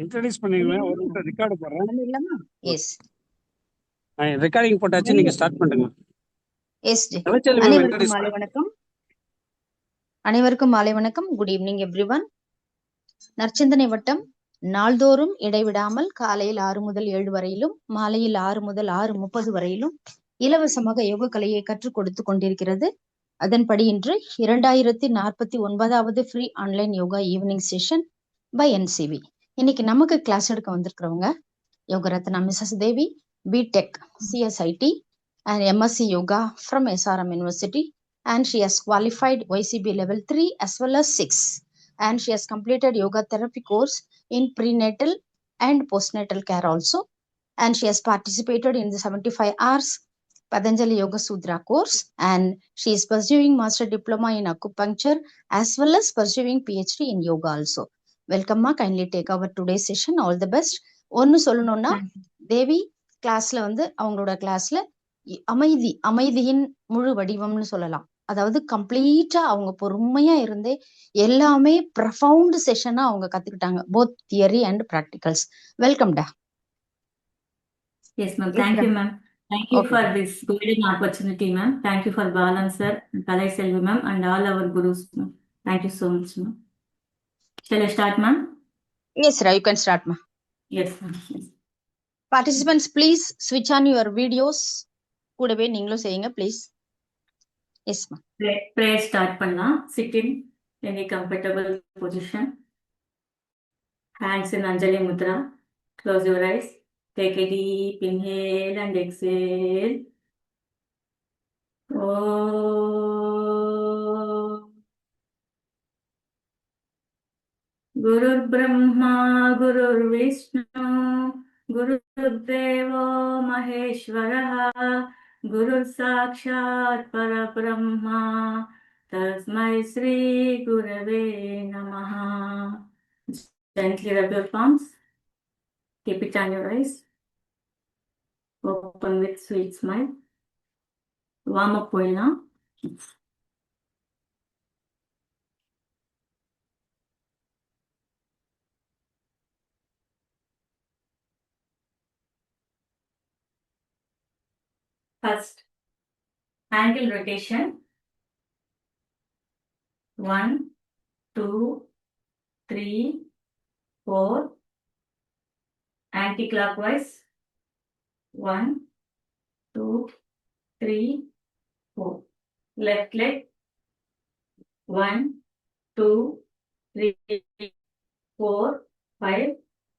Introduce பண்ணுவீங்களா? ஒரு நிமிஷம் ரெக்கார்டு போடுறேன். பண்ணிடலாமா? எஸ் ரெக்கார்டிங் போட்டாச்சு, நீங்க ஸ்டார்ட் பண்ணுங்க. எஸ் ஜி. தமிழ்ச்செல்வி மேம் அனைவருக்கும் இன்ட்ரோடியூஸ் மாலை பண்ணுங்க. வணக்கம். அனைவருக்கும் மாலை வணக்கம். Good evening everyone. நற்சிந்தனை வட்டம் நாள்தோறும் இடைவிடாமல் காலையில் 6 முதல் 7 வரையிலும் மாலையில் 6 முதல் 6:30 வரையிலும் இலவசமாக யோக கலையை கற்றுக் கொடுத்து கொண்டிருக்கிறது. அதன்படி இன்று 2049வது free online yoga evening session by NCV. இன்னைக்கு நமக்கு கிளாஸ் எடுக்க வந்திருக்கிறவங்க Yogaratna Mrs Devi, BTech CSIT and MSc Yoga from SRM University, and she has qualified YCB level 3 as well as 6, and she has completed yoga therapy course in prenatal and postnatal care also, and she has participated in the 75 hours Patanjali Yoga Sudra course, and she is pursuing master diploma in acupuncture as well as pursuing PhD in yoga also. Welcome ma, kindly take over today's session. All the best. ஒன்னு சொல்லணும்னா தேவி கிளாஸ்ல வந்து அவங்களோட கிளாஸ்ல அமைதியின் முழு வடிவம்னு சொல்லலாம். அதாவது கம்ப்ளீட்டா அவங்க பொறுமையா இருந்தே எல்லாமே ப்ரொஃபவுண்ட் செஷனா அவங்க கத்துக்கிட்டாங்க, both theory and practicals. Welcome டா. Yes ma'am, thank you ma'am. Thank you for this golden opportunity ma'am. Thank you for Balan sir, Kalai Selvi ma'am and all our gurus ma'am. Thank you so much ma'am. Shall I start ma'am? Yes sir, you can start ma. Yes ma'am. Yes. Participants please switch on your videos. கூடவே நீங்களும் செய்யுங்க please. Yes ma. Prayer start பண்ணலாம். Sit in any comfortable position. Hands in Anjali Mudra. Close your eyes. Take a deep inhale and exhale. Guru Brahma, Guru Vishnu, Guru Deva Maheshwaraha, Guru Sakshat Parabrahma, Tasmai Sri Gurave Namaha. Gently rub your palms. Keep it on your eyes. Open with sweet smile. Warm up போயிடலாம். First, angle rotation. 1, 2, 3, 4. Anti-clockwise. 1, 2, 3, 4. Left leg. 1, 2, 3, 4, 5.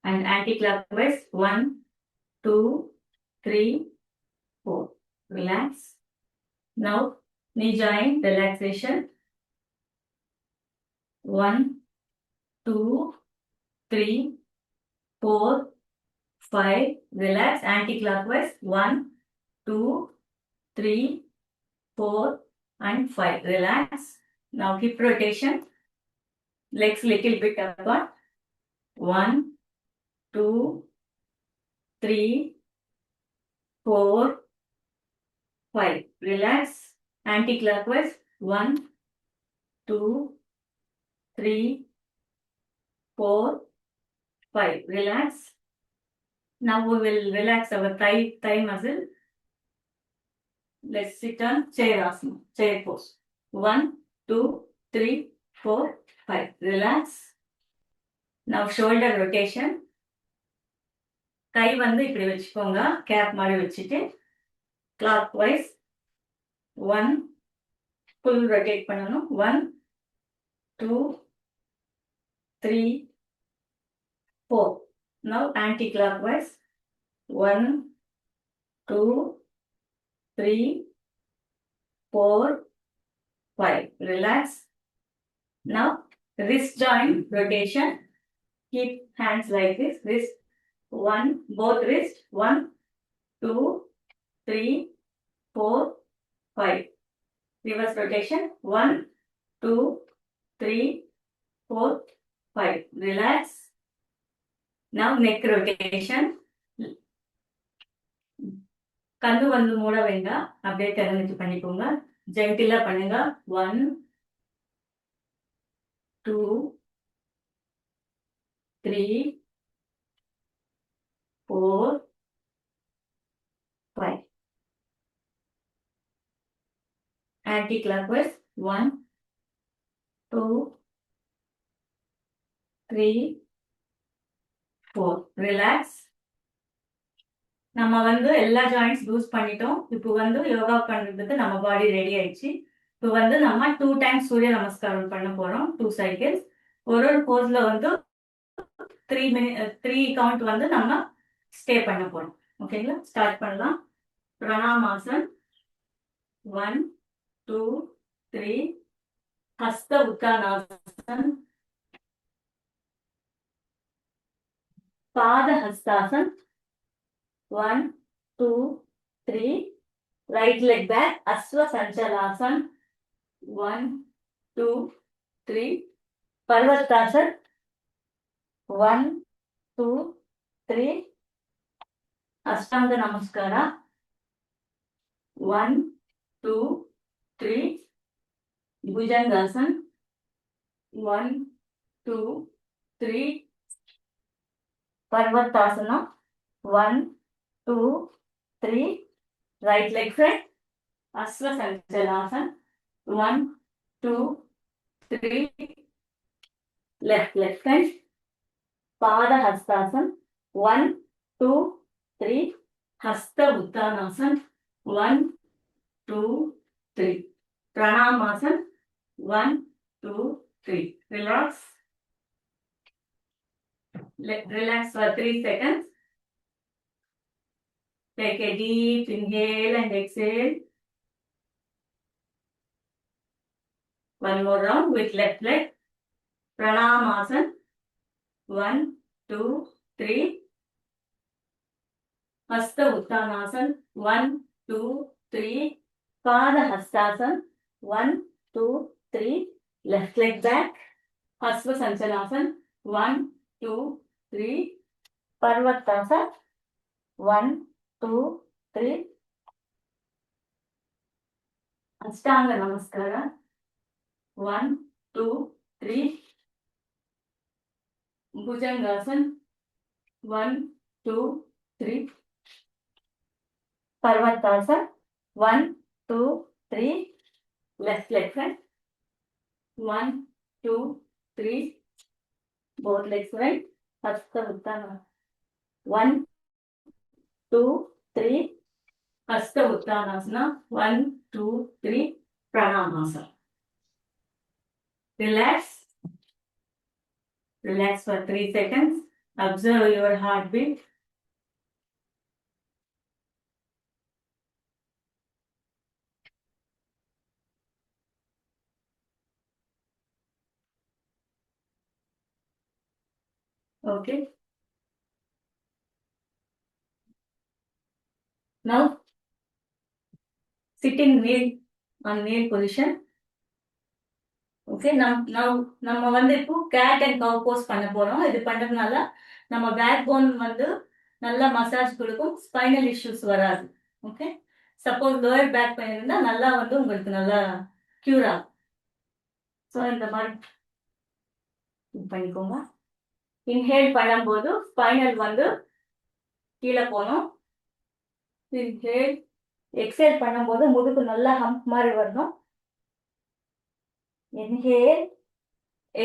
And anti-clockwise. 1, 2, 3, 4. Relax. Now, knee joint relaxation. 1, 2, 3, 4, 5. Relax. Anti-clockwise. 1, 2, 3, 4, and 5. Relax. Now hip rotation. Legs little bit apart. 1, 2, 3, 4, 5. Relax. Anti-clockwise. 1, 2, 3, 4, 5. Relax. Now we will relax our thigh muscle. Let's sit on chair asana, chair pose. 1, 2, 3, 4, 5. Relax. Now shoulder rotation. கை வந்து இப்படி வச்சுக்கோங்க, gap மாதிரி வச்சுட்டு clockwise 1 full rotate பண்ணணும். 1, 2, 3, 4. Now anti-clockwise. 1, 2, 3, 4, 5. Relax. Now wrist joint rotation. Keep hands like this. Wrist 1, both wrist. 1, 2, 3, 4, 5. Reverse rotation. 1, 2, 3, 4, 5. Relax. Now neck rotation. கண்ணு வந்து மூட வேண்டாம், அப்படியே திறந்துட்டு பண்ணிக்கோங்க. ஜென்டிலா பண்ணுங்க. 1, 2, 3, 4, 5. Anti-clockwise. 1, 2, 3, 4. Relax. நம்ம வந்து எல்லா ஜாயிண்ட்ஸ் லூஸ் பண்ணிட்டோம். இப்போ வந்து யோகா பண்றதுக்கு நம்ம பாடி ரெடி ஆயிடுச்சு. இப்போ வந்து நம்ம 2 டைம்ஸ் சூரிய நமஸ்காரம் பண்ண போறோம். 2 சைக்கிள்ஸ். ஒரு போஸ்ல வந்து 3 கவுண்ட் வந்து நம்ம ஸ்டே பண்ண போறோம். ஓகேங்களா? ஸ்டார்ட் பண்ணலாம். பிரணாமாசன். 1, 2, 3. ஹஸ்த உத்தானாசன். பாத ஹஸ்தாசன். 1, 2, 3. Right leg back. Aswa Sanchalasan. 1, 2, 3. Parvatasan. 1, 2, 3. Ashtanga Namaskara. 1, 2, 3. Bhujangasan. 1, 2, 3. Parvatasana. 1, 2, 3. Right leg front. Aswa Sanchalasan. 1, 2, 3. Left leg front. Pada Hastasan. 1, 2, 3. Hasta Uttanasan. 1, 2, 3. Pranamasan. 1, 2, 3. Relax. Relax for 3 seconds. Take a deep inhale and exhale. One more round with left leg. Pranamasan. 1, 2, 3. Hasta Uttanasan. 1, 2, 3. Pada Hastasan. 1, 2, 3. Left leg back. Aswa Sanchalasan. 1, 2, 3. Parvatasana. 1, 2, 3. Ashtanga Namaskara. 1, 2, 3. Bhujangasan. 1, 2, 3. Parvatasana. 1, 2, 3. Left leg front. 1, 2, 3. Both legs front. Hasta Uttana. 1, 2, 3. Hasta Uttanasana. 1, 2, 3. Pranamasana. Relax. Relax for 3 seconds. Observe your heartbeat. Okay. Now, sit in kneel on kneel position. Okay. Now நம்ம வந்து இப்போ cat and cow pose பண்ண போறோம். இது பண்றதுனால நம்ம back phone வந்து நல்லா மசாஜ் கொடுக்கும். ஸ்பைனல் இஷ்யூஸ் வராது. Okay. Suppose lower back pain இருந்தா நல்லா வந்து உங்களுக்கு நல்லா கியூர் ஆகும். ஸோ இந்த மாதிரி பண்ணிக்கோங்க. இன்ஹேல் பண்ணும்போது ஸ்பைனல் வந்து கீழே போகணும். இன்ஹேல் எக்ஸேல் பண்ணும்போது முதுகு நல்லா ஹம்ப் மாதிரி வரணும். Inhale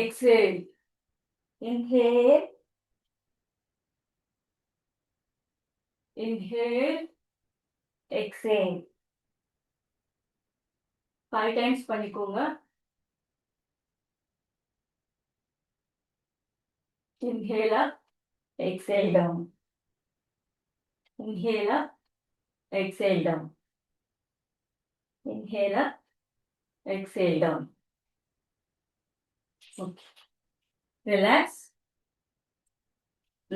exhale. Inhale inhale exhale. 5 times பண்ணிக்கோங்க. Inhale up, exhale down. Inhale up, exhale down. Inhale up, exhale down. Okay. Relax.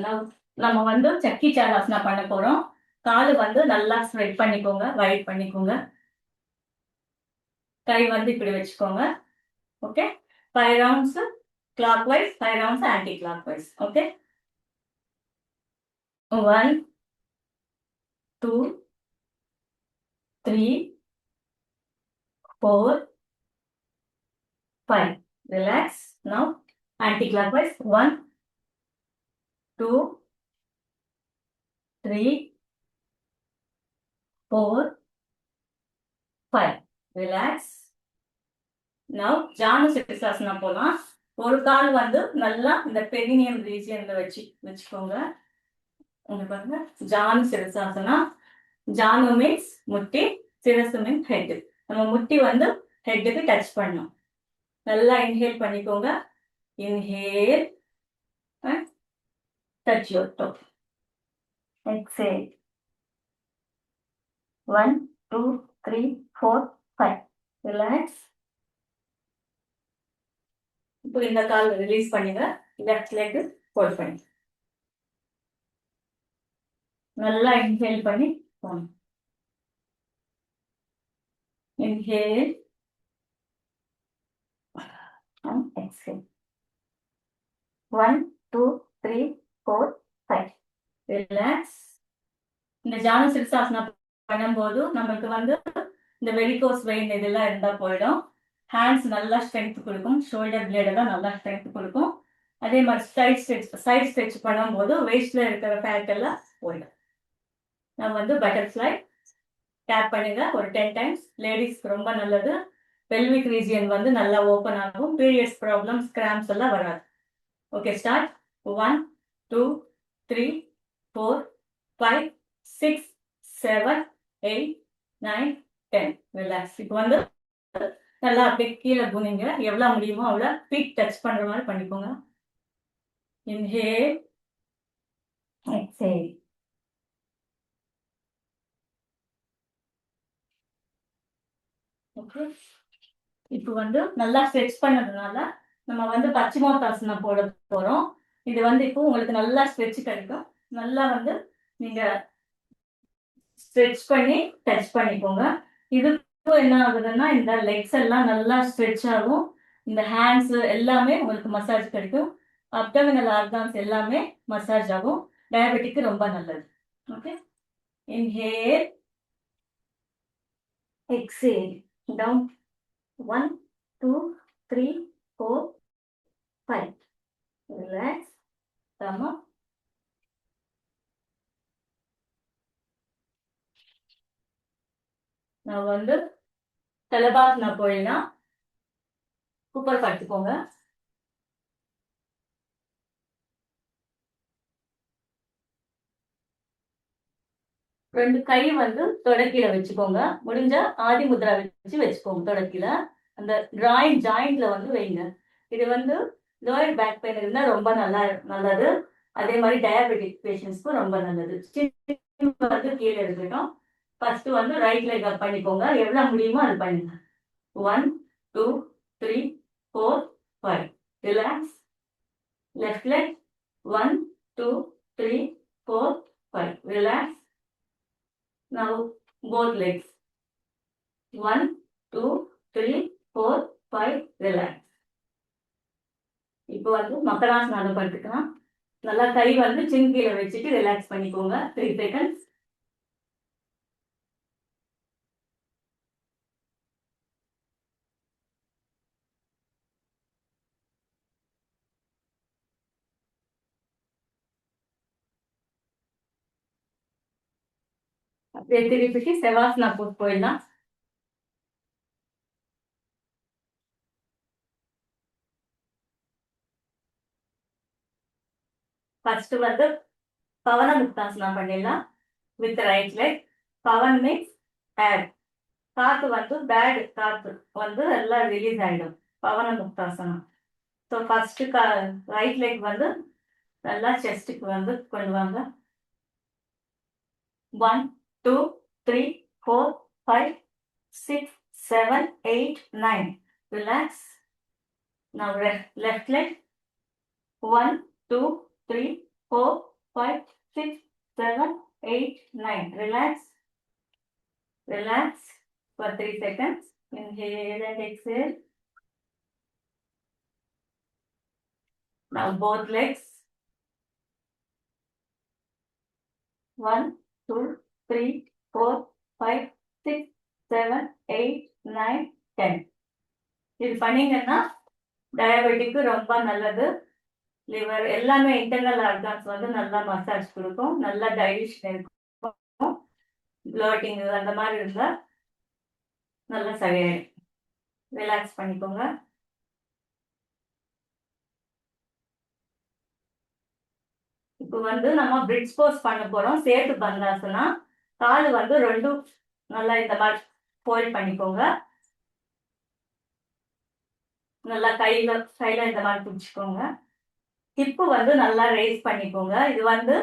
Now, நம்ம வந்து சக்கி சாலாசனா பண்ண போறோம். காலு வந்து நல்லா ஸ்ப்ரெட் பண்ணிக்கோங்க, வைட் பண்ணிக்கோங்க. கை வந்து இப்படி வச்சுக்கோங்க. Okay. 5 rounds clockwise, 5 rounds anti-clockwise. Okay. 1, 2, 3, 4, 5. Relax. Now anti-clockwise. 1, 2, 3, 4, 5. Relax. Now, Janu சிரிசாசனா போலாம். ஒரு கால் வந்து நல்லா இந்த பெரினியம் ரீஜியன்ல வச்சுக்கோங்க. இங்க பாருங்க, ஜானு சிரிசாசனா. ஜானு மீன்ஸ் முட்டி, சிரசு மீன்ஸ் ஹெட். நம்ம முட்டி வந்து ஹெட்டுக்கு டச் பண்ணணும். நல்லா இன்ஹேல் பண்ணிக்கோங்க. Inhale and touch your toe. Exhale. 1, 2, 3, 4, 5. Relax. இப்போ இந்த கால் ரிலீஸ் பண்ணுங்க. லெஃப்ட் லெக் ஹோல்ட் பண்ணி நல்லா இன்ஹேல் பண்ணி போங்க. Inhale and exhale. 1, 2, 3, 4, 5. Relax. இந்த ஜானு சிரிசாசனா பண்ணும்போது நமக்கு வந்து இந்த வெரிகோஸ் வெயின் இதெல்லாம் இருந்தா போயிடும். ஹேண்ட்ஸ் நல்லா ஸ்ட்ரென்த் கொடுக்கும். ஷோல்டர் பிளேட் எல்லாம் நல்லா ஸ்ட்ரென்த் கொடுக்கும். அதே மாதிரி சைட் ஸ்ட்ரெச் பண்ணும்போது வேஸ்ட்ல இருக்கிற ஃபேட் எல்லாம் போயிடும். நம்ம வந்து பட்டர்ஃப்ளை டேப் பண்ணுங்க ஒரு 10 டைம்ஸ். லேடிஸ்க்கு ரொம்ப நல்லது. பெல்விக் ரீஜியன் வந்து நல்லா ஓப்பன் ஆகும். பீரியட்ஸ் ப்ராப்ளம்ஸ், கிராம்ஸ் எல்லாம் வராது. Okay, start. 1, 2, 3, 4, 5, 6, 7, 8, 9, 10. ரிலாக்ஸ். இப்போ வந்து நல்லா அப்படியே கீழே குனிங்க. எவ்வளவு முடியுமோ அவ்வளோ ஃபீட் டச் பண்ற மாதிரி பண்ணிக்கோங்க. Inhale, exhale. ஓகே, இப்போ வந்து நல்லா ஸ்ட்ரெச் பண்ணதுனால நம்ம வந்து பச்சிமோத்தாசனா போட போறோம். இது வந்து இப்போ உங்களுக்கு நல்லா ஸ்ட்ரெச் கிடைக்கும். நல்லா வந்து நீங்க ஸ்ட்ரெச் பண்ணி டச் பண்ணிக்கோங்க. இது என்ன ஆகுதுன்னா இந்த லெக்ஸ் எல்லாம் நல்லா ஸ்ட்ரெச் ஆகும். இந்த ஹேண்ட்ஸ் எல்லாமே உங்களுக்கு மசாஜ் கிடைக்கும். அப்டமினல் ஆர்கான்ஸ் எல்லாமே மசாஜ் ஆகும். டயபெட்டிக்கு ரொம்ப நல்லது. Okay, inhale, exhale. Down. 1, 2, 3, 4, 5. Relax. தமா. நான் வந்து தலபாசனா போயிடலாம். குப்பர் படுத்துக்கோங்க. ரெண்டு கை வந்து தொடக்கீழ வச்சுக்கோங்க. முடிஞ்ச ஆதி முத்ரா வச்சுக்கோங்க தொடக்கீழ. அந்த ஜாயிண்ட்ல வந்து வைங்க. இது வந்து லோயர் பேக் பெயின் இருந்தா ரொம்ப நல்லது. அதே மாதிரி டயபெட்டிக் பேஷண்ட்ஸ்க்கும் ரொம்ப நல்லது. வந்து கீழே இருக்கட்டும். ஃபர்ஸ்ட் வந்து ரைட் லெக் அப் பண்ணிக்கோங்க. எவ்வளவு முடியுமோ அது பண்ணுங்க. 1, 2, 3, 4, 5. Relax. Left leg. 1, 2, 3, 4, 5. Relax. Now both legs. 1, 2, 3, 4, 5. Relax. இப்போ வந்து மக்களாசனால படுத்துக்கலாம். நல்லா கை வந்து சின் கீழே வச்சுட்டு ரிலாக்ஸ் பண்ணிக்கோங்க. 3 seconds. அப்படியே திருப்பிட்டு செவாசனா போயிடலாம். ஃபர்ஸ்ட் வந்து பவன முக்தாசனா பண்ணிடலாம். With right leg. பவன் மீன்ஸ் ஏர். காத்து வந்து பேட் காத்து வந்து எல்லாம் ரிலீஸ் ஆயிடும். Pavana Muktasana. So first right leg வந்து நல்லா செஸ்ட்டுக்கு வந்து கொண்டு வாங்க. 1, 2, 3, 4, 5, 6, 7, 8, 9. Relax. Now left leg. 1, 2, 3, 4, 5, 6, 7, 8, 9. Relax. Relax for 3 seconds. Inhale and exhale. Now both legs. 1, 2, 3, 4, 5, 6, 7, 8, 9, 10. இது பண்ணீங்கன்னா டயபெட்டிக்கு ரொம்ப நல்லது. லிவர் எல்லாமே இன்டர்னல் ஆர்கான்ஸ் வந்து நல்லா மசாஜ் கொடுக்கும், நல்லா டைஜஷன் இருக்கும். ப்ளோட்டிங் அந்த மாதிரி இருந்தா நல்லா சரியாயிடும். ரிலாக்ஸ் பண்ணிக்கோங்க. இப்போ வந்து நம்ம பிரிட்ஜ் போஸ் பண்ண போறோம். சேட்டு பந்தாசனா. கால் வந்து ரெண்டும் நல்லா இந்த மாதிரி ஃபோல்ட் பண்ணிக்கோங்க. நல்லா கையில இந்த மாதிரி பிடிச்சிக்கோங்க. ஹிப்பு வந்து நல்லா ரேஸ் பண்ணிக்கோங்க. இது வந்து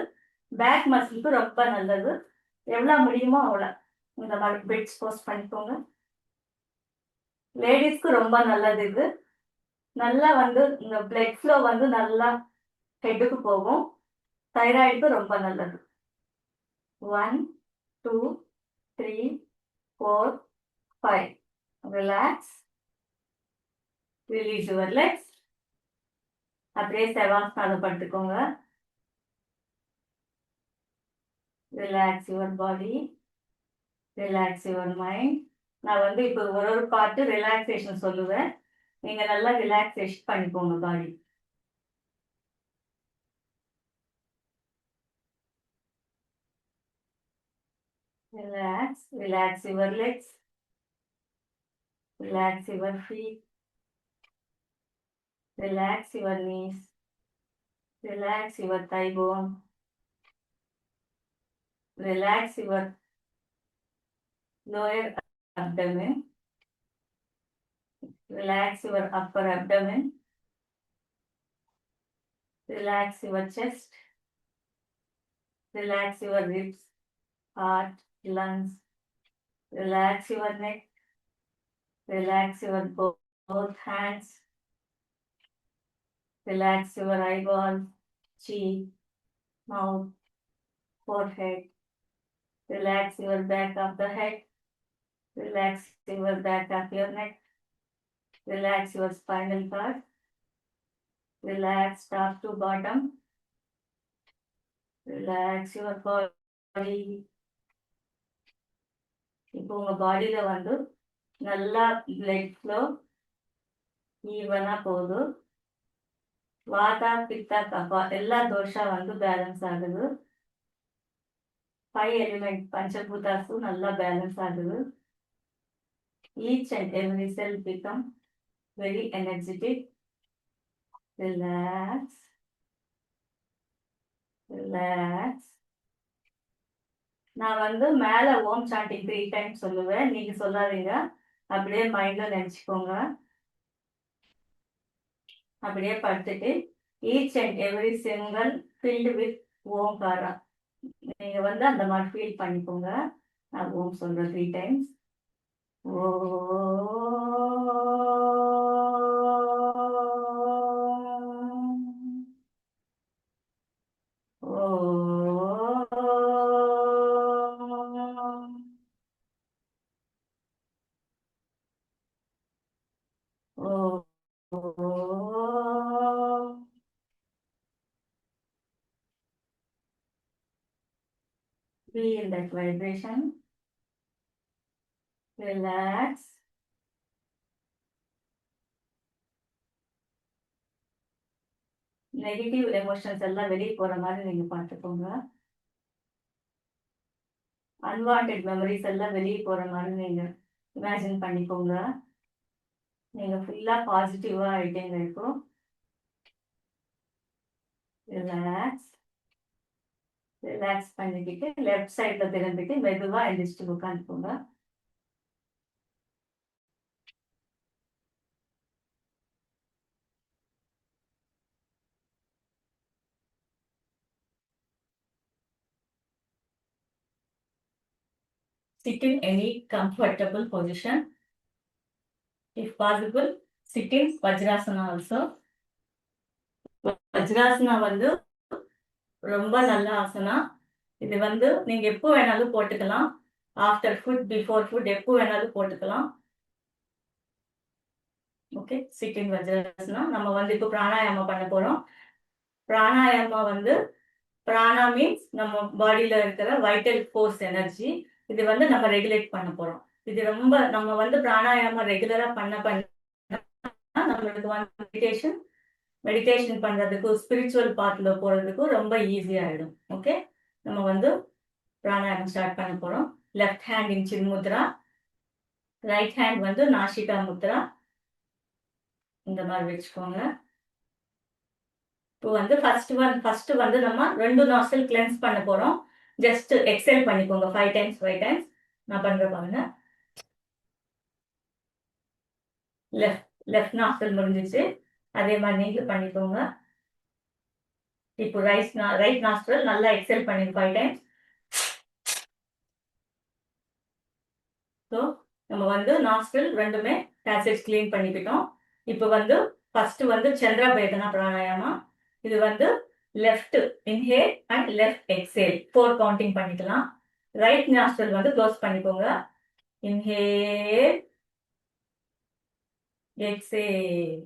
பேக் மசிலுக்கு ரொம்ப நல்லது. எவ்வளவு முடியுமோ அவ்வளோ இந்த மாதிரி பிரிட்ஜ் போஸ் பண்ணிக்கோங்க. லேடிஸ்க்கு ரொம்ப நல்லது இது. நல்லா வந்து இந்த பிளட் ஃப்ளோ வந்து நல்லா ஹெட்டுக்கு போகும். தைராய்டுக்கு ரொம்ப நல்லது. 1 2 3 4 5. ரிலாக்ஸ். Release your legs. அப்படியே செவாஸ்தான படுத்துக்கோங்க. Relax your body. Relax your mind. நான் வந்து இப்போ ஒரு பார்ட்டு ரிலாக்ஸேஷன் சொல்லுவேன். நீங்க நல்லா ரிலாக்ஸேஷன் பண்ணிக்கோங்க body. Relax. Relax your legs. Relax your feet. Relax your knees. Relax your thigh bone. Relax your lower abdomen. Relax your upper abdomen. Relax your chest. Relax your ribs, heart, lungs. Relax your neck. Relax your both hands. Relax your eyeballs, cheek, mouth, forehead. Relax your back of the head. Relax your back of your neck. Relax your spinal cord. Relax top to bottom. Relax your body. இப்போ உங்க பாடியில வந்து நல்லா blood flow ஈவனா போகுது. வாதா பித்தா கபா எல்லா தோஷா வந்து balance ஆகுது. 5 எலிமெண்ட் பஞ்சபூதாசு நல்லா பேலன்ஸ் ஆகுது. Each and every sell become very energetic. Relax. Relax. நான் வந்து மேல ஓம் சாண்டிங் 3 டைம்ஸ் சொல்லுவேன். நீங்க சொல்லாதீங்க, அப்படியே மைண்ட்ல நினைச்சுக்கோங்க. அப்படியே படுத்துட்டு each and every single filled with Omkara நீங்க வந்து அந்த மாதிரி ஃபீல் பண்ணிக்கோங்க. நான் ஓம் சொல்றேன் 3 டைம்ஸ். ஓ Feel that vibration. Relax. Negative emotions எல்லாம் வெளியே போற மாதிரி நீங்க பார்த்துக்கோங்க. அன்வான்டட் மெமரிஸ் எல்லாம் வெளியே போற மாதிரி நீங்க இமேஜின் பண்ணிக்கோங்க. நீங்க ஃபுல்லா பாசிட்டிவா ஆயிட்டீங்க இப்போ. ரிலாக்ஸ். ரிலாக்ஸ் பண்ணிக்கிட்டு லெஃப்ட் சைட்ல திரும்பிட்டு மெதுவா எந்திரிச்சு உட்காந்துக்கோங்க. Sit in any comfortable position. If possible, sit in Vajrasana also. Vajrasana வந்து ரொம்ப நல்ல ஆசனா. இது வந்து நீங்க எப்போ வேணாலும் போட்டுக்கலாம். ஆஃப்டர் ஃபுட், பிஃபோர் ஃபுட் எப்போ வேணாலும் போட்டுக்கலாம். Okay, sit in Vajrasana. நம்ம வந்து இப்போ பிராணாயாமம் பண்ண போறோம். பிராணாயாமம் வந்து பிராணா மீன்ஸ் நம்ம பாடியில இருக்கிற வைட்டல் ஃபோர்ஸ் எனர்ஜி. இது வந்து நம்ம ரெகுலேட் பண்ண போறோம். இது ரொம்ப நம்ம வந்து பிராணாயாமம் ரெகுலரா பண்ண நம்மளுக்கு வந்து மெடிடேஷன் மெடிடேஷன் பண்றதுக்கும் ஸ்பிரிச்சுவல் பார்ட்ல போறதுக்கும் ரொம்ப ஈஸியா ஆயிடும். ஓகே, நம்ம வந்து பிராணாயாமம் ஸ்டார்ட் பண்ண போறோம். லெஃப்ட் ஹேண்ட் இன் சின் முத்ரா, ரைட் ஹேண்ட் வந்து நாசிகா முத்ரா. இந்த மாதிரி வச்சுக்கோங்க. இப்போ வந்து ஃபர்ஸ்ட் வந்து நம்ம 2 நாஸ்ட்ரல் கிளென்ஸ் பண்ண போறோம். ஜஸ்ட் எக்ஸேல் பண்ணிக்கோங்க 5 டைம்ஸ் 5 டைம்ஸ். நான் பண்றேன் பாருங்க. லெஃப்ட் நாஸ்ட்ரல் முடிஞ்சிச்சு. அதே மாதிரி நீங்களும் பண்ணிக்கோங்க. இப்போ ரைட் நாஸ்ட்ரல் நல்லா எக்ஸேல் பண்ணிங்க 5 டைம்ஸ். ஸோ நம்ம வந்து நாஸ்ட்ரல் ரெண்டுமே பேசேஜ் கிளீன் பண்ணிக்கிட்டோம். இப்போ வந்து ஃபர்ஸ்ட் வந்து சந்திரா பேதனா பிராணாயாமா. இது வந்து left inhale and left exhale 4 counting பண்ணிக்கலாம். ரைட் நாஸ்ட்ரல் வந்து க்ளோஸ் பண்ணிக்கோங்க. இன்ஹேல் எக்ஸேல்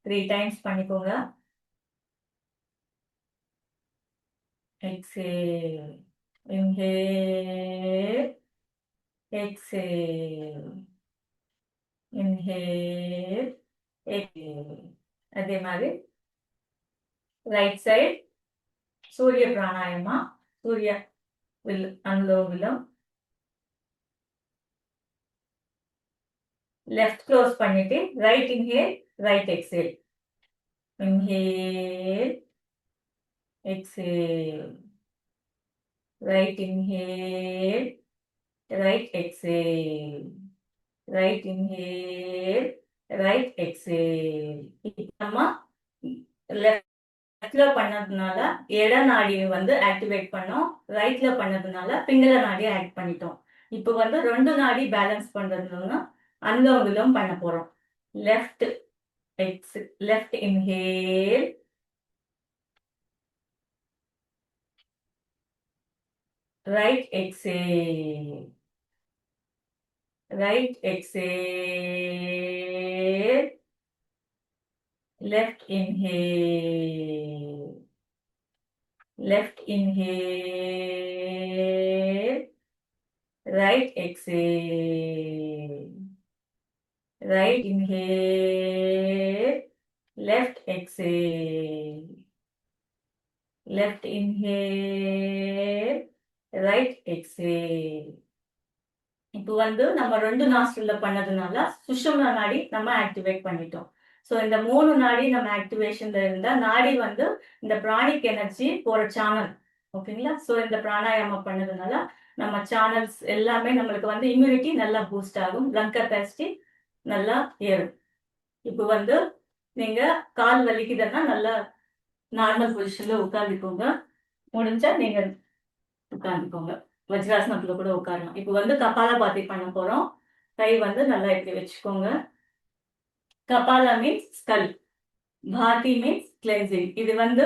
3 டைம்ஸ் பண்ணிக்கோங்க. Exhale inhale exhale inhale exhale. அதே மாதிரி ரைட் சைடு சூரிய பிராணாயாமா. சூரிய அனுலோம் லெஃப்ட் க்ளோஸ் பண்ணிட்டு right inhale right exhale. Inhale exhale. Right inhale right exhale. Right inhale right exhale. நம்ம லெஃப்ட்ல பண்ணதுனால இட நாடியை வந்து ஆக்டிவேட் பண்ணோம். ரைட்ல பண்ணதுனால பிங்கள நாடியை ஆக்ட் பண்ணிட்டோம். இப்போ வந்து 2 நாடி பேலன்ஸ் பண்றதுன்னா அனுலோம் பண்ண போறோம். Left inhale right exhale. Right exhale. left inhale, left inhale, right exhale, right inhale, left exhale, left inhale, right exhale. இப்போ வந்து நம்ம 2 நாஸ்ட்ரல்ல பண்ணதுனால சுஷும்னா நாடி நம்ம ஆக்டிவேட் பண்ணிட்டோம். ஸோ இந்த 3 நாடி நம்ம ஆக்டிவேஷன்ல இருந்தா நாடி வந்து இந்த பிராணிக் எனர்ஜி போற சேனல். ஓகேங்களா? ஸோ இந்த பிராணாயாமம் பண்ணதுனால நம்ம சேனல்ஸ் எல்லாமே நம்மளுக்கு வந்து இம்யூனிட்டி நல்லா பூஸ்ட் ஆகும். லங் கெப்பாசிட்டி நல்லா ஏறும். இப்போ வந்து நீங்க கால் வலிக்குதுன்னா நல்லா நார்மல் பொசிஷன்ல உட்காந்துக்கோங்க. முடிஞ்சா நீங்க உட்காந்துக்கோங்க. வஜ்ராசனத்துல கூட உட்காரலாம். இப்போ வந்து கபாலபாதி பண்ண போறோம். கை வந்து நல்லா இப்படி வச்சுக்கோங்க. கபாலா மீன்ஸ் ஸ்கல், பாதி மீன்ஸ் கிளென்சிங். இது வந்து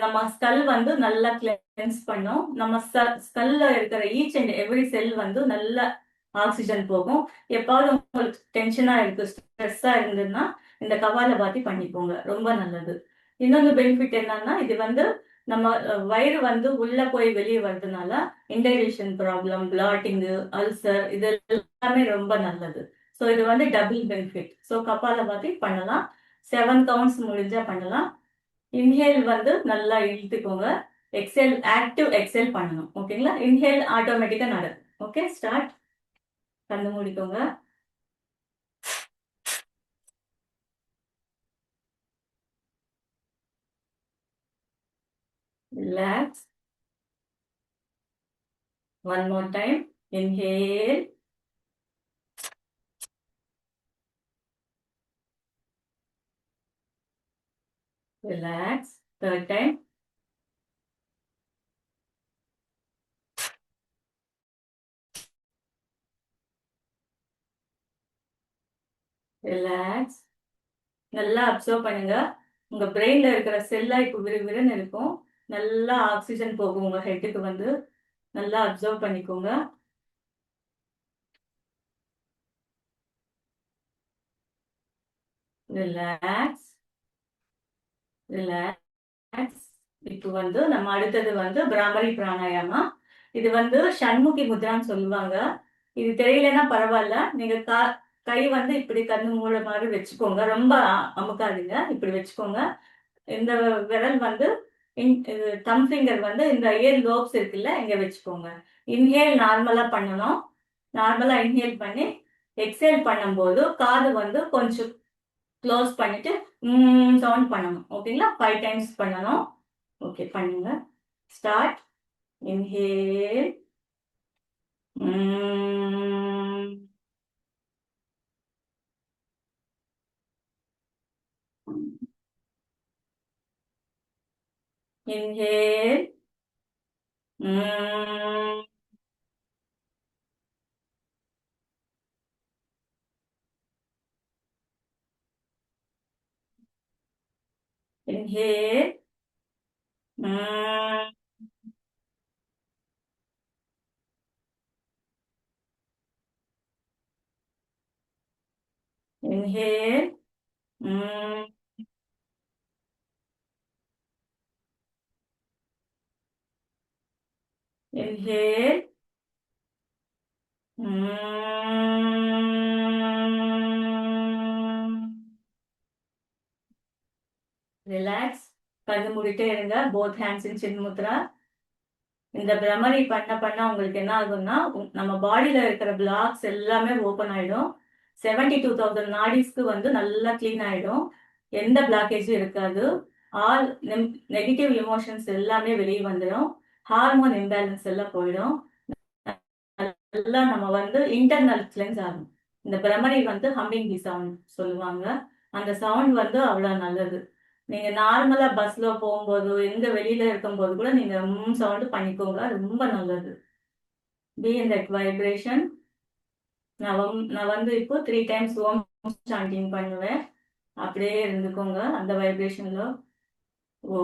நம்ம ஸ்கல் வந்து நல்லா கிளென்ஸ் பண்ணோம். நம்ம ஸ்கல்ல இருக்கிற ஈச் அண்ட் எவ்ரி செல் வந்து நல்ல ஆக்சிஜன் போகும். எப்பாவது உங்களுக்கு டென்ஷனா இருக்கு, ஸ்ட்ரெஸ்ஸா இருந்ததுன்னா இந்த கபாலபாதி பண்ணிக்கோங்க, ரொம்ப நல்லது. இன்னொன்று பெனிஃபிட் என்னன்னா, இது வந்து நம்ம வயிறு வந்து உள்ள போய் வெளியே வர்றதுனால இன்டைஜஷன் ப்ராப்ளம், பிளாட்டிங்கு, அல்சர் இது எல்லாமே ரொம்ப நல்லது. ஸோ இது வந்து டபுள் பெனிஃபிட். ஸோ கபாலபாதி பண்ணலாம். 7 கவுண்ட்ஸ் முடிஞ்சா பண்ணலாம். இன்ஹேல் வந்து நல்லா இழுத்துக்கோங்க. எக்ஸேல் ஆக்டிவ் எக்ஸேல் பண்ணணும். ஓகேங்களா? இன்ஹேல் ஆட்டோமேட்டிக்கா நடக்கும். Okay, start. கண்ணு மூடிக்கோங்க. Relax. One more time. Inhale. Relax. Third time. Relax. நல்லா அப்சர்வ் பண்ணுங்க. உங்க பிரெயின்ல இருக்கிற செல்லா இப்போ விறுவிறுன்னு இருக்கும். நல்லா ஆக்சிஜன் போகும் உங்க ஹெட்டுக்கு வந்து. நல்லா அப்சர்வ் பண்ணிக்கோங்க. ரிலாக்ஸ். ரிலாக்ஸ். இப்போ வந்து நம்ம அடுத்தது வந்து பிராமரி பிராணாயாமா. இது வந்து ஷண்முகி முத்ரான்னு சொல்லுவாங்க. இது தெரியலன்னா பரவாயில்ல. நீங்க கை வந்து இப்படி கண்ணு மூட மாதிரி வச்சுக்கோங்க. ரொம்ப அமுக்காதீங்க. இப்படி வச்சுக்கோங்க. இந்த விரல் வந்து தம் ஃபிங்கர் வந்து இந்த இயர் லோப்ஸ் இருக்குல்ல இங்க வச்சுக்கோங்க. இன்ஹேல் நார்மலா பண்ணணும். நார்மலா இன்ஹேல் பண்ணி எக்ஸேல் பண்ணும்போது காது வந்து கொஞ்சம் க்ளோஸ் பண்ணிட்டு சவுண்ட் பண்ணணும். ஓகேங்களா? 5 டைம்ஸ் பண்ணணும். ஓகே, பண்ணுங்க. Start. Inhale. Inhale. Inhale. Inhale. Inhale. Relax. கண்ணு மூடிட்டே இருங்க. போத் ஹேண்ட்ஸ் இன் சின் முத்ரா. இந்த பிரமரி பண்ண பண்ண உங்களுக்கு என்ன ஆகும்னா நம்ம பாடியில இருக்கிற பிளாக்ஸ் எல்லாமே ஓப்பன் ஆயிடும். 72,000 நாடிஸ்க்கு வந்து நல்லா கிளீன் ஆயிடும். எந்த பிளாக்கேஜும் இருக்காது. ஆல் நெகட்டிவ் எமோஷன்ஸ் எல்லாமே வெளியே வந்துடும். ஹார்மோன் இம்பேலன்ஸ் எல்லாம் போயிடும். எல்லாம் நம்ம வந்து இன்டர்னல் கிளென்ஸ் ஆகும். இந்த பிரமரி வந்து ஹம்மிங் தி சவுண்ட் சொல்லுவாங்க. அந்த சவுண்ட் வந்து அவ்வளவு நல்லது. நீங்க நார்மலா பஸ்ல போகும்போது எங்க வெளியில இருக்கும்போது கூட நீங்க சவுண்ட் பண்ணிக்கோங்க. ரொம்ப நல்லது. Be in that vibration. நான் வந்து இப்போ 3 டைம்ஸ் ஓம் சாண்டிங் பண்ணுவேன். அப்படியே இருந்துக்கோங்க அந்த வைப்ரேஷன்ல. ஓ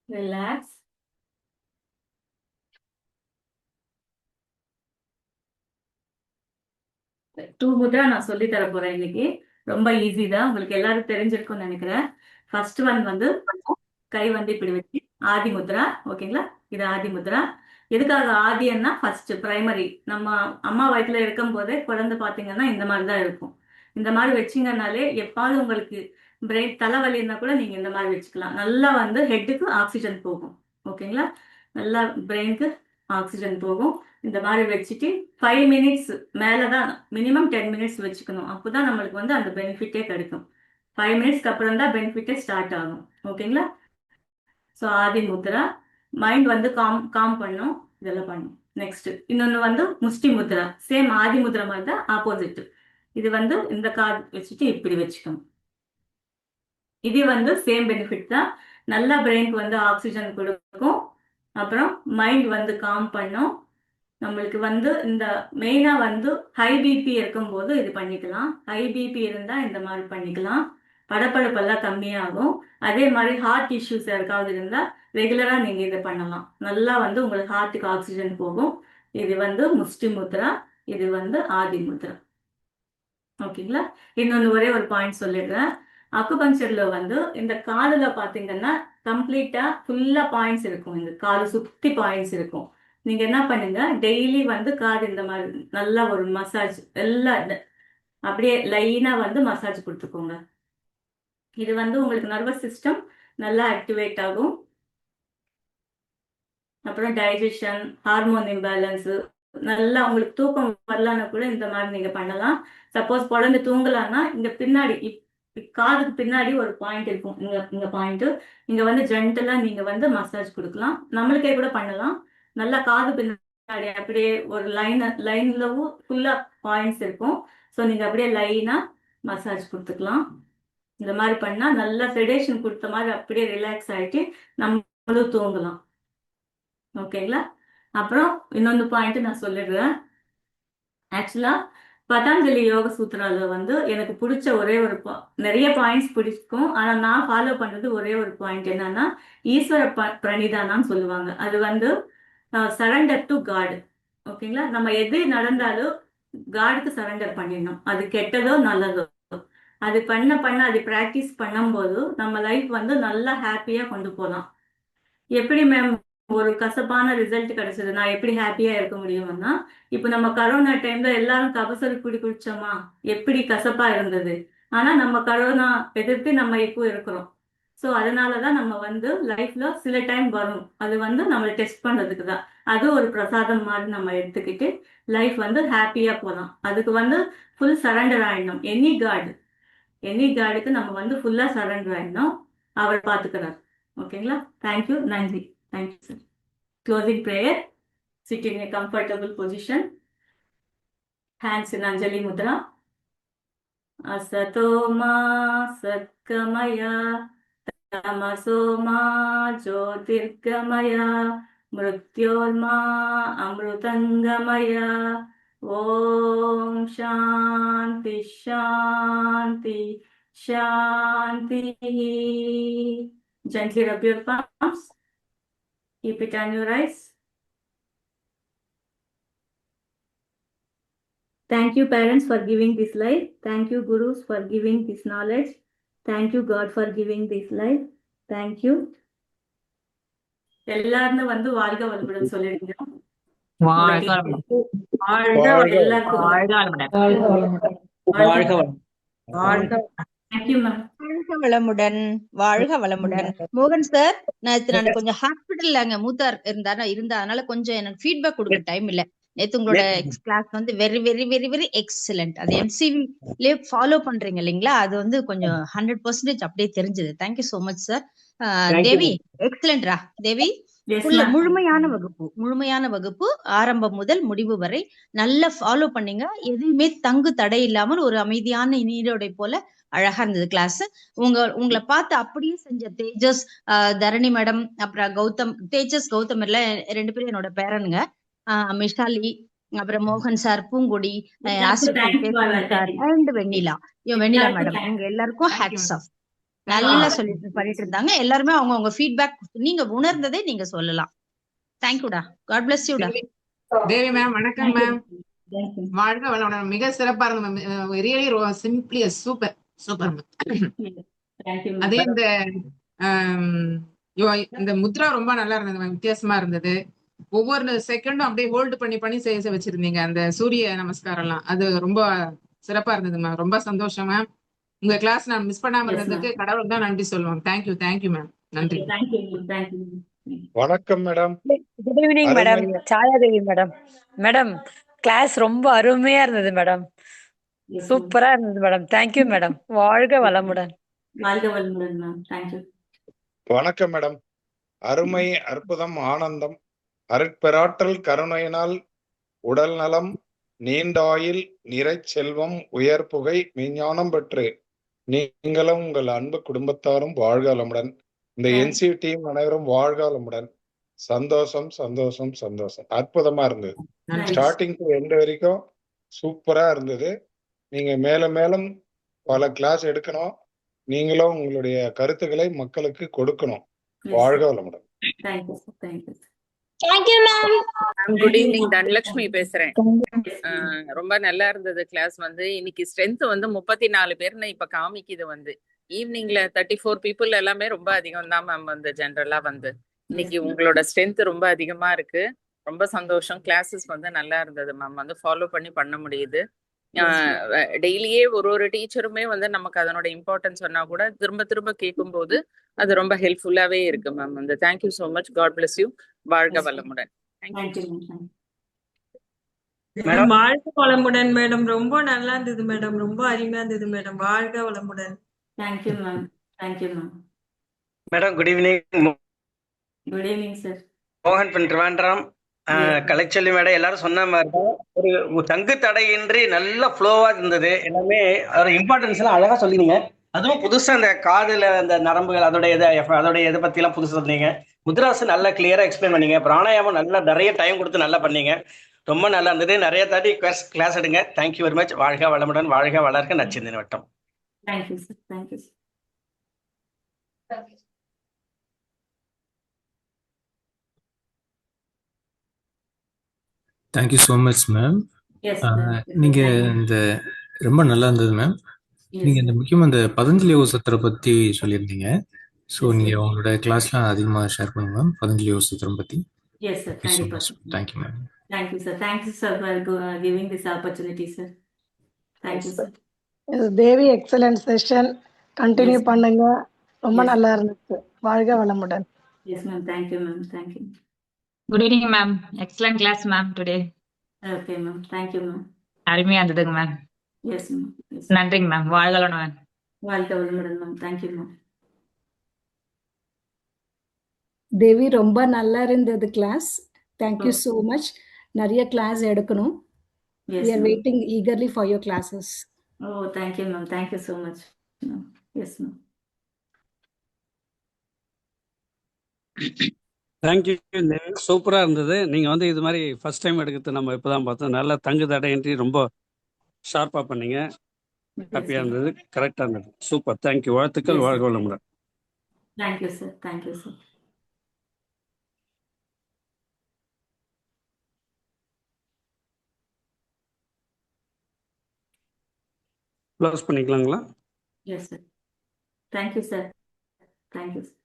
ரிலாக்ஸ். டூ முத்ரா நான் சொல்லி தர போறேன் இன்னைக்கு. ரொம்ப ஈஸி தான், உங்களுக்கு எல்லாரும் தெரிஞ்சிருக்கும்னு நினைக்கிறேன். ஃபர்ஸ்ட் ஒன் வந்து கை வந்து இப்படி வச்சு ஆதி முத்ரா. ஓகேங்களா? இது ஆதி முத்ரா. எதுக்காக ஆதின்னா ஃபர்ஸ்ட் பிரைமரி. நம்ம அம்மா வயிற்றுல இருக்கும் போதே குழந்தை பார்த்தீங்கன்னா இந்த மாதிரி தான் இருக்கும். இந்த மாதிரி வச்சிங்கனாலே எப்பாவது உங்களுக்கு பிரெயின் தலைவலி இருந்தா கூட நீங்க இந்த மாதிரி வச்சுக்கலாம். நல்லா வந்து ஹெட்டுக்கு ஆக்சிஜன் போகும். ஓகேங்களா? நல்லா பிரெயினுக்கு ஆக்சிஜன் போகும். இந்த மாதிரி வச்சுட்டு 5 மினிட்ஸ் மேலதான், மினிமம் 10 மினிட்ஸ் வச்சுக்கணும். அப்போதான் நம்மளுக்கு வந்து அந்த பெனிஃபிட்டே கிடைக்கும். 5 மினிட்ஸ்க்கு அப்புறம் தான் பெனிஃபிட்டே ஸ்டார்ட் ஆகும். ஓகேங்களா? ஸோ ஆதி முத்ரா. மைண்ட் வந்து காம் பண்ணும். இதெல்லாம் பண்ணும். நெக்ஸ்ட் இன்னொன்று வந்து முஷ்டி முத்ரா. சேம் ஆதி முத்ரா மாதிரி தான், ஆப்போசிட். இது வந்து இந்த கார்டு வச்சுட்டு இப்படி வச்சுக்கணும். இது வந்து சேம் பெனிஃபிட் தான். நல்லா பிரெயினுக்கு வந்து ஆக்சிஜன் கொடுக்கும். அப்புறம் மைண்ட் வந்து காம் பண்ணும். நம்மளுக்கு வந்து இந்த மெயினா வந்து ஹை பிபி இருக்கும்போது இது பண்ணிக்கலாம். ஹை பிபி இருந்தா இந்த மாதிரி பண்ணிக்கலாம். படப்படப்பெல்லாம் கம்மியாகும். அதே மாதிரி ஹார்ட் இஷ்யூஸ் யாருக்காவது இருந்தா ரெகுலரா நீங்க இதை பண்ணலாம். நல்லா வந்து உங்களுக்கு ஹார்ட்டுக்கு ஆக்சிஜன் போகும். இது வந்து முஷ்டி முத்ரா. இது வந்து ஆதி முத்ரா. ஓகேங்களா? இன்னொன்று ஒரே ஒரு பாயிண்ட் சொல்லிடுறேன். அக்குபஞ்சர்ல வந்து இந்த காதுல பாத்தீங்கன்னா கம்ப்ளீட்டா ஃபுல்லா பாயிண்ட்ஸ் இருக்கும். இந்த காது சுத்தி பாயிண்ட்ஸ் இருக்கும். நீங்க என்ன பண்ணுங்க, டெய்லி வந்து காது இந்த மாதிரி நல்லா ஒரு மசாஜ் எல்லாம் அப்படியே லைனா வந்து மசாஜ் கொடுத்துக்கோங்க. இது வந்து உங்களுக்கு நர்வஸ் சிஸ்டம் நல்லா ஆக்டிவேட் ஆகும். அப்புறம் டைஜஷன், ஹார்மோன் இம்பேலன்ஸ், நல்லா உங்களுக்கு தூக்கம் வரலான்னு கூட இந்த மாதிரி நீங்க பண்ணலாம். சப்போஸ் குழந்தை தூங்கலான்னா இங்க பின்னாடி காதுக்கு பின்னாடி ஒரு பாயிண்ட் இருக்கும். இங்க பாயிண்ட் இங்க வந்து ஜென்டலா நீங்க வந்து மசாஜ் கொடுக்கலாம். நம்மளுக்கே கூட பண்ணலாம். நல்லா காது பின்னாடி அப்படியே ஒரு லைன்லவும் ஃபுல்லா பாயிண்ட்ஸ் இருக்கும். ஸோ நீங்க அப்படியே லைனா மசாஜ் கொடுத்துக்கலாம். இந்த மாதிரி பண்ணா நல்லா செடேஷன் கொடுத்த மாதிரி அப்படியே ரிலாக்ஸ் ஆயிட்டு நம்மளும் தூங்கலாம். ஓகேங்களா? அப்புறம் இன்னொன்று பாயிண்ட் நான் சொல்லிடுறேன். ஆக்சுவலா பதாஞ்சலி யோக சூத்ரால வந்து எனக்கு பிடிச்ச ஒரே ஒரு நிறைய பாயிண்ட்ஸ் பிடிக்கும். ஆனா நான் ஃபாலோ பண்றது ஒரே ஒரு பாயிண்ட் என்னன்னா ஈஸ்வர பிரணிதானான்னு சொல்லுவாங்க. அது வந்து சரண்டர் டு காட். ஓகேங்களா? நம்ம எது நடந்தாலும் காடுக்கு சரண்டர் பண்ணிடணும். அது கெட்டதோ நல்லதோ அது பண்ண அது ப்ராக்டிஸ் பண்ணும்போது நம்ம லைஃப் வந்து நல்லா ஹாப்பியா கொண்டு போகலாம். எப்படி மேம் ஒரு கசப்பான ரிசல்ட் கிடைச்சது, நான் எப்படி ஹாப்பியா இருக்க முடியும்னா, இப்போ நம்ம கரோனா டைம்ல எல்லாரும் கபசுர குடிச்சோமா, எப்படி கசப்பா இருந்தது. ஆனா நம்ம கரோனா எதிர்த்து நம்ம இப்போ இருக்கிறோம். ஸோ அதனாலதான் நம்ம வந்து லைஃப்ல சில டைம் வரும், அது வந்து நம்மளை டெஸ்ட் பண்றதுக்கு தான். அது ஒரு பிரசாதம் மாதிரி நம்ம எடுத்துக்கிட்டு லைஃப் வந்து ஹாப்பியா போகலாம். அதுக்கு வந்து ஃபுல் சரண்டர் ஆயிடணும். எனி காடுக்கு நம்ம வந்து ஃபுல்லா சரண்டர் ஆயிடணும். அவர் பார்த்துக்கிறார். ஓகேங்களா? தேங்க்யூ, நன்றி. Thank you sir. Closing prayer. Sit in a comfortable position. Hands in Anjali Mudra. Asato ma satkamaya, tamaso ma jyotirgamaya, mrityorma amrutangamaya. Om Shanti Shanti Shanti. Gently rub your palms. Keep it on your eyes. Thank you, parents, for giving this life. Thank you, gurus, for giving this knowledge. Thank you, God, for giving this life. Thank you. எல்லாரும் வந்து வாழ்க வளமுடன் சொல்லிடுங்க. வாழ்க எல்லாருக்கும் thank you ma'am. வாழ்க வளமுடன், வாழ்க வளமுடன். மோகன் சார், நான் கொஞ்சம் ஹாஸ்பிட்டல்ல அங்க மூத்தார் அதனால கொஞ்சம் எனக்கு ஃபீட்பேக் கொடுக்க டைம் இல்ல. நேத்து உங்களோட கிளாஸ் வந்து very very very very excellent. அது எம்சிவிலே ஃபாலோ பண்றீங்க இல்லைங்களா, அது வந்து கொஞ்சம் 100% அப்படியே தெரிஞ்சது. Thank you so much sir. Devi எக்ஸலண்ட்ரா. தேவி முழுமையான வகுப்பு ஆரம்பம் முதல் முடிவு வரை நல்லா ஃபாலோ பண்ணீங்க. எதுவுமே தங்கு தடை இல்லாமல் ஒரு அமைதியான நீரோடை போல அழகா இருந்தது கிளாஸ். உங்களை பார்த்து அப்படியே செஞ்ச தேஜஸ், தரணி மேடம், அப்புறம் கௌதம் இல்ல, 2 பேரும் என்னோட பேரனுங்க. மிஷாலி, அப்புறம் மோகன் sir, Poongodi, sir and Vennila madam, உங்க எல்லாருக்கும் ஹேட்ஸ் ஆஃப். நல்லா பண்ணிட்டு இருந்தாங்க. எல்லாருமே அவங்க ஃபீட்பேக் நீங்க உணர்ந்ததை நீங்க சொல்லலாம். தேங்க்யூடா. காட் பிளஸ் யூடா. தேவி மேம், வணக்கம் மேம். வாழ்க வளமுடன். மிக சிறப்பா இருந்த ma'am. Really simply super super ma'am. அதே இந்த முத்ரா ரொம்ப நல்லா இருந்தது மேம். வித்தியாசமா இருந்தது. ஒவ்வொரு செகண்டும் அப்படியே ஹோல்டு பண்ணி செய்ய வச்சிருந்தீங்க. அந்த சூரிய நமஸ்காரம் எல்லாம் அது ரொம்ப சிறப்பா இருந்தது மேம். ரொம்ப சந்தோஷம் மேம். உங்க கிளாஸ் நான் மிஸ் பண்ணாம இருந்ததுக்கு கடவுளுக்கு தான் நன்றி சொல்லுவோம். Thank you ma'am. நன்றி. வணக்கம் madam. Good evening madam. Chayadevi madam. Madam class ரொம்ப அருமையா இருந்தது மேடம். சூப்பரா இருந்தது மேடம். Thank you madam. வாழ்க வளமுடன். வணக்கம் மேடம். அருமை, அற்புதம், ஆனந்தம், அருட்பெராற்றல் கருணையினால் உடல் நலம், நீண்டாயில், நிறை செல்வம், உயர் புகை, மெஞ்ஞானம் பெற்று நீங்களும் உங்கள் அன்பு குடும்பத்தாரும் வாழ்க வளமுடன். இந்த என்சி டீம் அனைவரும் வாழ்க வளமுடன். சந்தோஷம் சந்தோஷம் சந்தோஷம். அற்புதமா இருந்தது. ஸ்டார்டிங் டு எண்ட் வரைக்கும் சூப்பரா இருந்தது. நீங்க மேலும் பல கிளாஸ் எடுக்கணும். நீங்களும் உங்களுடைய கருத்துக்களை மக்களுக்கு கொடுக்கணும். வாழ்க வளமுடன். Good evening. தனலட்சுமி பேசுறேன். ரொம்ப நல்லா இருந்தது கிளாஸ். வந்து இன்னைக்கு ஸ்ட்ரென்த் வந்து 34 பேர்னு இப்ப காமிக்குது. வந்து ஈவினிங்ல 34 பீப்புள் எல்லாமே ரொம்ப அதிகம் தான் மேம். வந்து ஜென்ரலா வந்து இன்னைக்கு உங்களோட ஸ்ட்ரென்த் ரொம்ப அதிகமா இருக்கு. ரொம்ப சந்தோஷம். கிளாஸஸ் வந்து நல்லா இருந்தது மேம். வந்து ஃபாலோ பண்ண முடியுது. டெய்லியே ஒரு டீச்சருமே வந்து நமக்கு அதனோட இம்பார்ட்டன்ஸ் சொன்னா கூட திரும்ப கேட்கும் போது அது ரொம்ப ஹெல்ப்ஃபுல்லாவே இருக்கு மேம். வந்து thank you so much. God bless you. வாழ்க வளமுடன். மேடம் வாழ்க வளமுடன் மேடம். ரொம்ப நல்லா இருந்தது மேடம். ரொம்ப அருமையா இருந்தது மேடம். வாழ்க வளமுடன். Thank you ma'am. Madam good evening. Good evening sir. மோகன் பண் திருவாண்டம். கலைச்செல்வி மேடம் எல்லாரும் சொன்ன மாதிரி தான் ஒரு தங்கு தடையின்றி நல்ல ஃப்ளோவா இருந்தது. எல்லாமே அதோட இம்பார்ட்டன்ஸ் எல்லாம் அழகா சொல்லிங்க. அதுவும் புதுசா அந்த காதுல அந்த நரம்புகள் அதோட இதை பத்தி எல்லாம் புதுசா சொன்னீங்க. முத்ராஸ் நல்லா கிளியரா எக்ஸ்பிளைன் பண்ணீங்க. பிராணாயாமம் நல்லா நிறைய டைம் கொடுத்து நல்லா பண்ணீங்க. ரொம்ப நல்லா இருந்தது. நிறைய தாட்டி கிளாஸ் எடுங்க. Thank you very much. வாழ்க வளமுடன். வாழ்க வளர்க்க நச்சிந்தன வட்டம். Thank you sir. Thank you sir. Thank you so much ma'am. Yes sir. நீங்க இந்த ரொம்ப நல்லா இருந்தது மேம். நீங்க எஸ் இந்த சார். முக்கியமா இந்த பதஞ்சலி யோக சத்திரம் பத்தி சொல்லியிருந்தீங்க. ஸோ Yes, நீங்க sir. உங்களோட கிளாஸ்லாம் அதிகமா ஷேர் பண்ணுங்க மேம் பதஞ்சலி யோக சத்திரம் பத்தி. எஸ் சார், தேங்க்யூ ஸோ கண்டிப்பா much. Sir. Thank you ma'am. Thank you sir. Thank you sir for giving this opportunity sir. Thank you sir. Devi excellent session continue yes பண்ணுங்க. ரொம்ப எஸ் நல்லா இருந்துச்சு. வாழ்க வளமுடன். Yes ma'am. Thank you ma'am. Thank you. Good evening ma'am. Excellent class ma'am today. Okay ma'am. Thank you ma'am. அருமையா இருந்ததுங்க ma'am. Yes ma'am. Yes நன்றிங்க ma'am. வாழ்க மேம். வாழ்க்கை வளமுடன் மேம். Thank you ma'am. தேவி ரொம்ப நல்லா இருந்தது class. Thank you oh so much. நிறைய கிளாஸ் எடுக்கணும். We yes are ma'am. waiting eagerly for your classes. Oh thank you ma'am. Thank you so much ma'am. Yes ma'am. Thank you. சூப்பரா இருந்தது. நீங்க வந்து இது மாதிரி ஃபர்ஸ்ட் டைம் எடுக்கிறது நம்ம இப்பதான் பார்த்தோம். நல்லா தங்கு தடையின்றி ரொம்ப ஷார்ப்பா பண்ணீங்க. எஸ் ஹாப்பியா மேம். இருந்தது. கரெக்டா இருந்தது. சூப்பர். தேங்க்யூ. வாழ்த்துக்கள். எஸ் வாழ்க சார். வளமுடன். Thank you sir. Thank you sir. Close பண்ணிக்கலாங்களா? Yes sir. Thank you sir. Thank you sir.